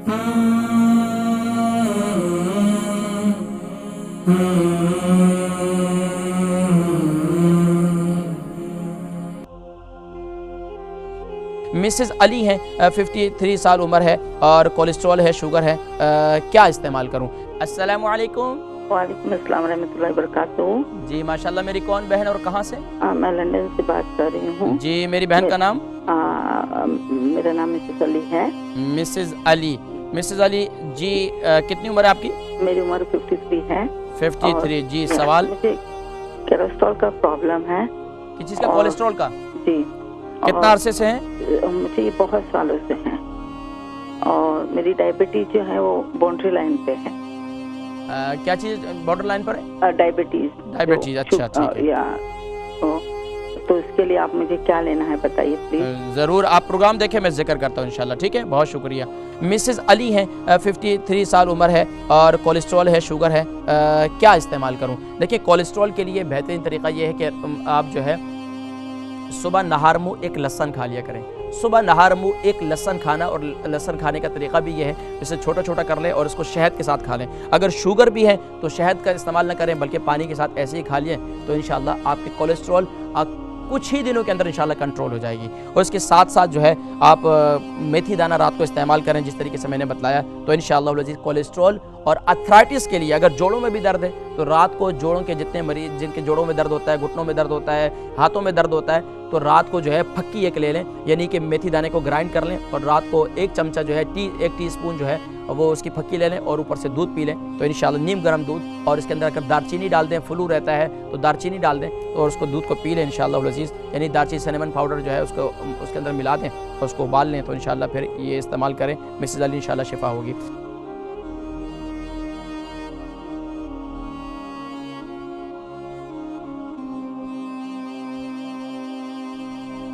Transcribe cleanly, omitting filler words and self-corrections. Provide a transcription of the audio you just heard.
Mrs علی ہیں، 53 سال عمر ہے اور کولیسٹرول ہے، شوگر ہے، کیا استعمال کروں؟ السلام علیکم۔ وعلیکم السلام ورحمۃ اللہ وبرکاتہ۔ جی ماشاءاللہ، میری کون بہن اور کہاں سے؟ میں لندن سے بات کر رہی ہوں۔ جی میری بہن کا نام؟ میرا نام مسز علی ہے۔ مسز علی، مسز علی جی کتنی عمر ہے آپ کی؟ میری عمر 53 ہے۔ 53 جی، سوال؟ مجھے کولیسٹرول کا پرابلم ہے۔ کس چیز کا؟ کولیسٹرول کا؟ جی۔ کتنا عرصے سے ہیں؟ مجھے یہ بہت سالوں سے ہیں، اور میری ڈائبٹیز جو ہے وہ باؤنڈری لائن پہ ہے۔ کیا چیز بارڈر لائن پر ہے؟ ڈائبٹیز۔ اچھا ٹھیک ہے۔ تو اس کے لیے آپ مجھے کیا لینا ہے بتائیے پلیز۔ ضرور، آپ پروگرام دیکھیں، میں ذکر کرتا ہوں انشاءاللہ، ٹھیک ہے؟ بہت شکریہ۔ مسز علی ہیں، 53 سال عمر ہے اور کولیسٹرول ہے، شوگر ہے، کیا استعمال کروں؟ دیکھیں، کولیسٹرول کے لیے بہترین طریقہ یہ ہے کہ آپ جو ہے صبح نہار منہ ایک لہسن کھا لیا کریں۔ صبح نہار منہ ایک لہسن کھانا، اور لہسن کھانے کا طریقہ بھی یہ ہے، اسے چھوٹا چھوٹا کر لیں اور اس کو شہد کے ساتھ کھا لیں۔ اگر شوگر بھی ہے تو شہد کا استعمال نہ کریں، بلکہ پانی کے ساتھ ایسے ہی کھا لیں، تو انشاءاللہ آپ کے کولیسٹرول کچھ ہی دنوں کے اندر انشاءاللہ کنٹرول ہو جائے گی۔ اور اس کے ساتھ ساتھ جو ہے آپ میتھی دانہ رات کو استعمال کریں، جس طریقے سے میں نے بتلایا، تو انشاءاللہ العزیز کولیسٹرول اور ارتھرائٹس کے لیے، اگر جوڑوں میں بھی درد ہے تو رات کو جوڑوں کے جتنے مریض جن کے جوڑوں میں درد ہوتا ہے، گھٹنوں میں درد ہوتا ہے، ہاتھوں میں درد ہوتا ہے، تو رات کو جو ہے پھکی ایک لے لیں، یعنی کہ میتھی دانے کو گرائنڈ کر لیں، اور رات کو ایک چمچہ جو ہے ایک ٹی اسپون جو ہے وہ اس کی پھکی لے لیں، اور اوپر سے دودھ پی لیں، تو انشاءاللہ نیم گرم دودھ، اور اس کے اندر اگر دارچینی ڈال دیں، فلو رہتا ہے تو دارچینی ڈال دیں، اور اس کو دودھ کو پی لیں انشاءاللہ العزیز، یعنی دارچینی سنیمن پاؤڈر جو ہے اس کو اس کے اندر ملا دیں اور اس کو ابال لیں، تو انشاءاللہ پھر یہ استعمال کریں، مسز علی انشاءاللہ شفا ہوگی۔